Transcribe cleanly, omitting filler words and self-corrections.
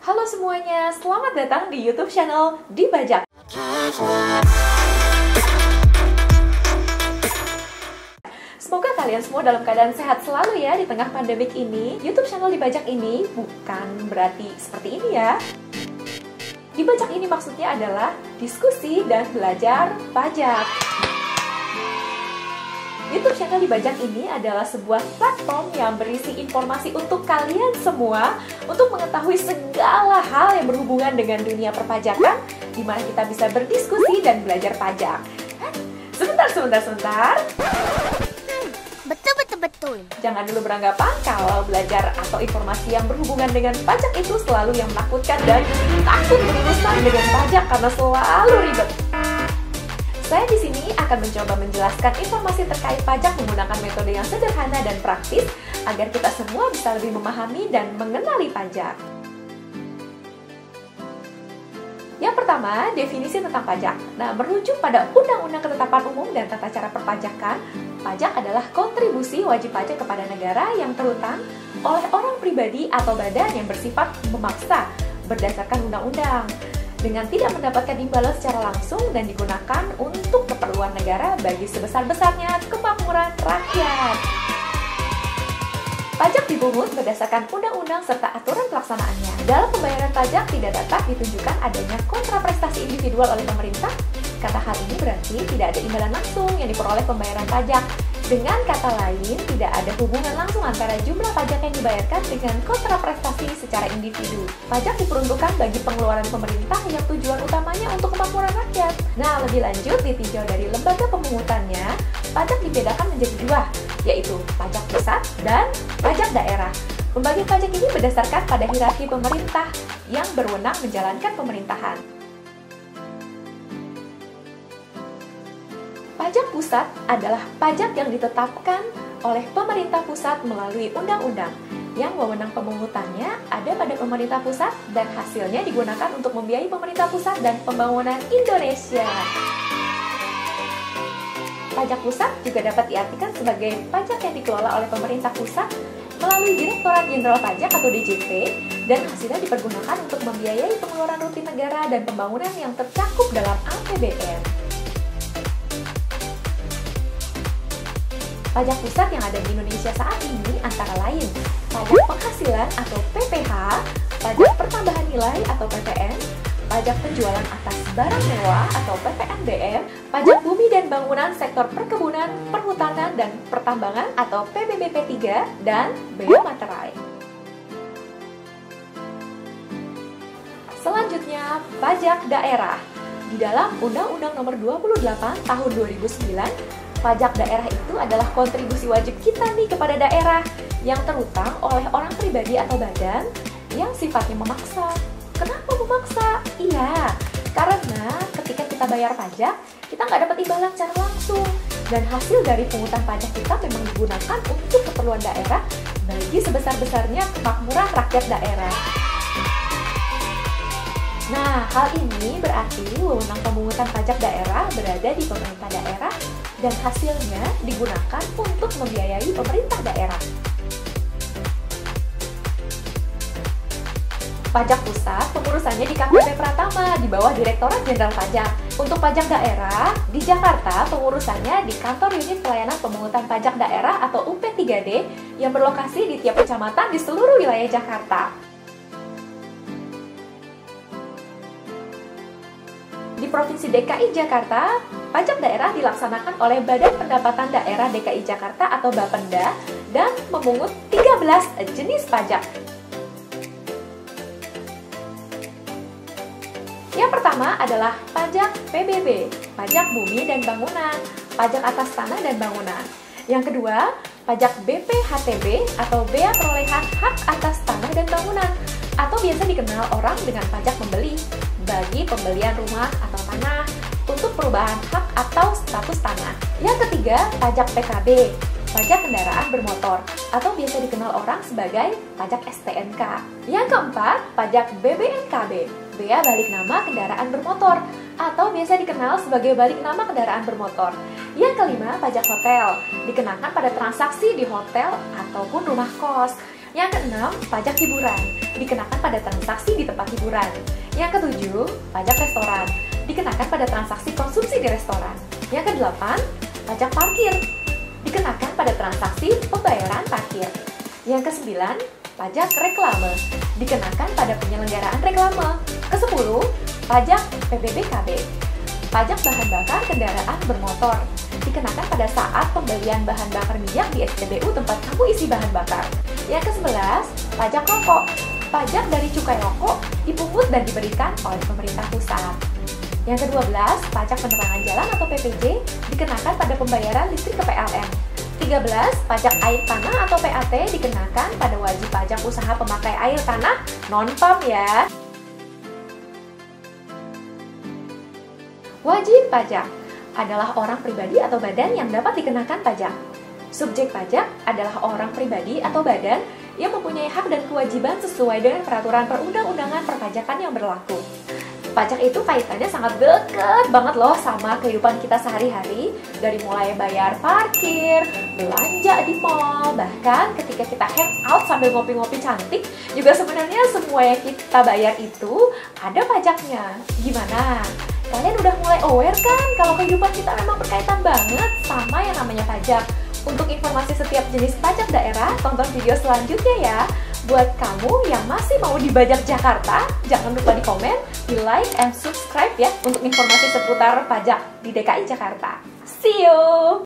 Halo semuanya, selamat datang di YouTube channel Dibajak. Semoga kalian semua dalam keadaan sehat selalu ya di tengah pandemik ini. YouTube channel Dibajak ini bukan berarti seperti ini ya. Dibajak ini maksudnya adalah diskusi dan belajar pajak. YouTube channel Dibajak ini adalah sebuah platform yang berisi informasi untuk kalian semua untuk mengetahui segala hal yang berhubungan dengan dunia perpajakan, di mana kita bisa berdiskusi dan belajar pajak. Sebentar. Betul. Jangan dulu beranggapan kalau belajar atau informasi yang berhubungan dengan pajak itu selalu yang menakutkan dan takut berurusan dengan pajak karena selalu ribet. Saya di sini akan mencoba menjelaskan informasi terkait pajak menggunakan metode yang sederhana dan praktis agar kita semua bisa lebih memahami dan mengenali pajak. Yang pertama, definisi tentang pajak. Nah, merujuk pada Undang-Undang Ketetapan Umum dan Tata Cara Perpajakan, pajak adalah kontribusi wajib pajak kepada negara yang terutang oleh orang pribadi atau badan yang bersifat memaksa berdasarkan undang-undang, dengan tidak mendapatkan imbalan secara langsung dan digunakan untuk keperluan negara bagi sebesar-besarnya kemakmuran rakyat. Pajak dipungut berdasarkan undang-undang serta aturan pelaksanaannya. Dalam pembayaran pajak tidak dapat ditunjukkan adanya kontraprestasi individual oleh pemerintah. Kata hal ini berarti tidak ada imbalan langsung yang diperoleh pembayaran pajak. Dengan kata lain, tidak ada hubungan langsung antara jumlah pajak yang dibayarkan dengan kontraprestasi secara individu. Pajak diperuntukkan bagi pengeluaran pemerintah yang tujuan utamanya untuk kemakmuran rakyat. Nah, lebih lanjut ditinjau dari lembaga pemungutannya, pajak dibedakan menjadi dua, yaitu pajak pusat dan pajak daerah. Pembagian pajak ini berdasarkan pada hierarki pemerintah yang berwenang menjalankan pemerintahan. Pajak pusat adalah pajak yang ditetapkan oleh pemerintah pusat melalui undang-undang. Yang wewenang pemungutannya ada pada pemerintah pusat dan hasilnya digunakan untuk membiayai pemerintah pusat dan pembangunan Indonesia. Pajak pusat juga dapat diartikan sebagai pajak yang dikelola oleh pemerintah pusat melalui Direktorat Jenderal Pajak atau DJP dan hasilnya dipergunakan untuk membiayai pengeluaran rutin negara dan pembangunan yang tercakup dalam APBN. Pajak pusat yang ada di Indonesia saat ini antara lain pajak penghasilan atau PPH, pajak pertambahan nilai atau PPN, pajak penjualan atas barang mewah atau PPNBM, pajak bumi dan bangunan sektor perkebunan, perhutanan, dan pertambangan atau PBBP 3, dan bea materai. Selanjutnya, pajak daerah. Di dalam Undang-Undang Nomor 28 Tahun 2009, pajak daerah itu adalah kontribusi wajib kita nih kepada daerah yang terutang oleh orang pribadi atau badan yang sifatnya memaksa. Kenapa memaksa? Iya, karena ketika kita bayar pajak, kita nggak dapat imbalan secara langsung. Dan hasil dari pungutan pajak kita memang digunakan untuk keperluan daerah bagi sebesar-besarnya kemakmuran rakyat daerah. Nah, hal ini berarti wewenang pemungutan pajak daerah berada di pemerintah daerah dan hasilnya digunakan untuk membiayai pemerintah daerah. Pajak pusat pengurusannya di KPP Pratama di bawah Direktorat Jenderal Pajak. Untuk pajak daerah di Jakarta pengurusannya di Kantor Unit Pelayanan Pemungutan Pajak Daerah atau UP3D yang berlokasi di tiap kecamatan di seluruh wilayah Jakarta. Di Provinsi DKI Jakarta, pajak daerah dilaksanakan oleh Badan Pendapatan Daerah DKI Jakarta atau Bapenda dan memungut 13 jenis pajak. Yang pertama adalah pajak PBB, pajak bumi dan bangunan, pajak atas tanah dan bangunan. Yang kedua, pajak BPHTB atau bea perolehan hak atas tanah dan bangunan, atau biasa dikenal orang dengan pajak membeli, bagi pembelian rumah atau tanah untuk perubahan hak atau status tanah. Yang ketiga, pajak PKB, pajak kendaraan bermotor, atau biasa dikenal orang sebagai pajak STNK. Yang keempat, pajak BBNKB, bea balik nama kendaraan bermotor, atau biasa dikenal sebagai balik nama kendaraan bermotor. Yang kelima, pajak hotel, dikenakan pada transaksi di hotel ataupun rumah kos. Yang keenam, pajak hiburan, dikenakan pada transaksi di tempat hiburan. Yang ketujuh, pajak restoran, dikenakan pada transaksi konsumsi di restoran. Yang kedelapan, pajak parkir, dikenakan pada transaksi pembayaran parkir. Yang kesembilan, pajak reklame, dikenakan pada penyelenggaraan reklame. Kesepuluh, pajak PBBKB, pajak bahan bakar kendaraan bermotor, dikenakan pada saat pembelian bahan bakar minyak di SPBU tempat kamu isi bahan bakar. Yang ke-11, pajak rokok, pajak dari cukai rokok dipungut dan diberikan oleh pemerintah pusat. Yang ke-12, pajak penerangan jalan atau PPJ dikenakan pada pembayaran listrik ke PLN. 13, pajak air tanah atau PAT dikenakan pada wajib pajak usaha pemakai air tanah non-PAM ya. Wajib pajak adalah orang pribadi atau badan yang dapat dikenakan pajak. Subjek pajak adalah orang pribadi atau badan yang mempunyai hak dan kewajiban sesuai dengan peraturan perundang-undangan perpajakan yang berlaku. Pajak itu kaitannya sangat dekat banget loh sama kehidupan kita sehari-hari, dari mulai bayar parkir, belanja di mall, bahkan ketika kita hangout sambil ngopi-ngopi cantik, juga sebenarnya semua yang kita bayar itu ada pajaknya. Gimana? Kalian udah mulai aware kan kalau kehidupan kita memang berkaitan banget sama yang namanya pajak? Untuk informasi setiap jenis pajak daerah, tonton video selanjutnya ya. Buat kamu yang masih mau dibajak Jakarta, jangan lupa di komen, di like, and subscribe ya untuk informasi seputar pajak di DKI Jakarta. See you!